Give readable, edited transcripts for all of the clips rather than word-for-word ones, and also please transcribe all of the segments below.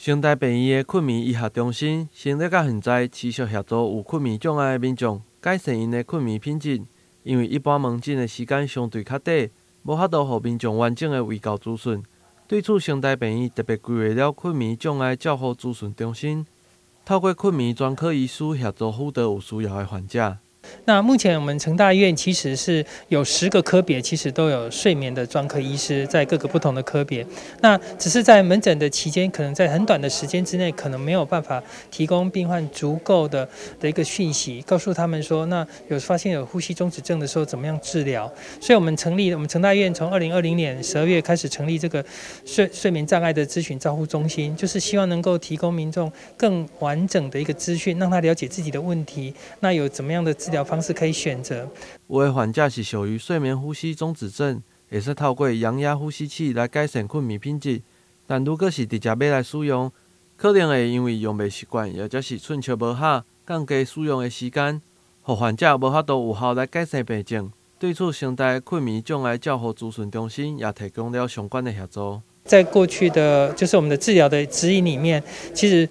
成大病院的困眠医学中心成立到现在，持续协助有困眠障碍的民众改善因的困眠品质。因为一般门诊的时间相对较短，无法度予民众完整的卫教资讯。对此，成大病院特别规划了困眠障碍照护资讯中心，透过困眠专科医师协助辅导有需要的患者。那目前我们成大医院其实是有10个科别，其实都有睡眠的专科医师在各个不同的科别。那只是在门诊的期间，可能在很短的时间之内，可能没有办法提供病患足够的一个讯息，告诉他们说，那发现有呼吸中止症的时候怎么样治疗。所以我们成成大医院从2020年12月开始成立这个睡眠障碍的咨询照护中心，就是希望能够提供民众更完整的一个资讯，让他了解自己的问题，那有怎么样的治疗方式可以选择。有的患者是属于睡眠呼吸中止症，会使透过氧压呼吸器来改善困眠品质。但如果是直接要来使用，可能会因为用袂习惯，或者是寸笑无下，降低使用的时间，互患者无法度有效来改善病症。对此，成大困眠障碍照护资讯中心也提供了相关的协助。在过去的就是我们的治疗的指引里面，其实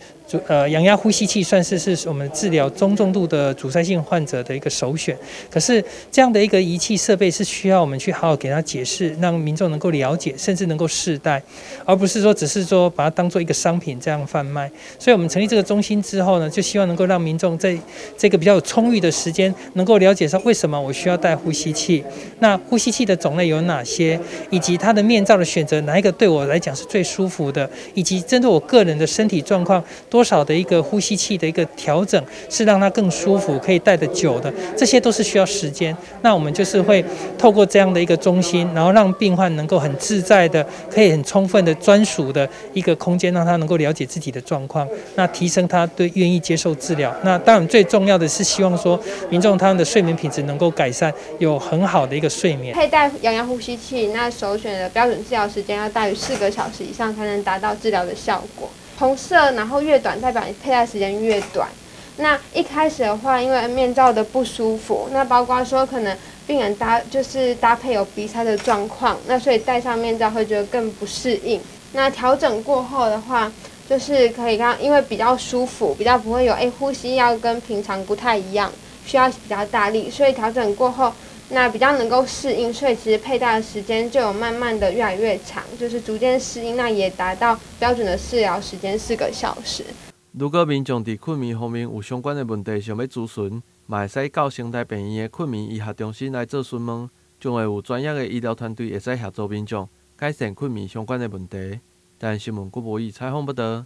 氧压呼吸器算是我们治疗中重度的阻塞性患者的一个首选。可是这样的一个仪器设备是需要我们去好好给他解释，让民众能够了解，甚至能够试戴，而不是说只是说把它当做一个商品这样贩卖。所以我们成立这个中心之后呢，就希望能够让民众在这个比较有充裕的时间，能够了解到为什么我需要戴呼吸器，那呼吸器的种类有哪些，以及它的面罩的选择哪一个对我来讲是最舒服的，以及针对我个人的身体状况，多少的一个呼吸器的一个调整是让它更舒服，可以戴得久的，这些都是需要时间。那我们就是会透过这样的一个中心，然后让病患能够很自在的，可以很充分的专属的一个空间，让他能够了解自己的状况，那提升他对愿意接受治疗。那当然最重要的是希望说民众他们的睡眠品质能够改善，有很好的一个睡眠。佩戴氧压呼吸器，那首选的标准治疗时间要大于4个小时以上，才能达到治疗的效果。红色，然后越短代表你佩戴时间越短。那一开始的话，因为面罩的不舒服，那包括说可能病人搭配有鼻塞的状况，那所以戴上面罩会觉得更不适应。那调整过后的话，就是可以因为比较舒服，比较不会有呼吸要跟平常不太一样，需要比较大力，所以调整过后，那比较能够适应，所以其实佩戴的时间就有慢慢的越来越长，就是逐渐适应，那也达到标准的治疗时间4个小时。如果民众在困眠方面有相关的问题想要咨询，嘛会使到成大病院的困眠医学中心来做询问，将会有专业的医疗团队会使协助民众改善困眠相关的问题。但新闻郭博义采访报道。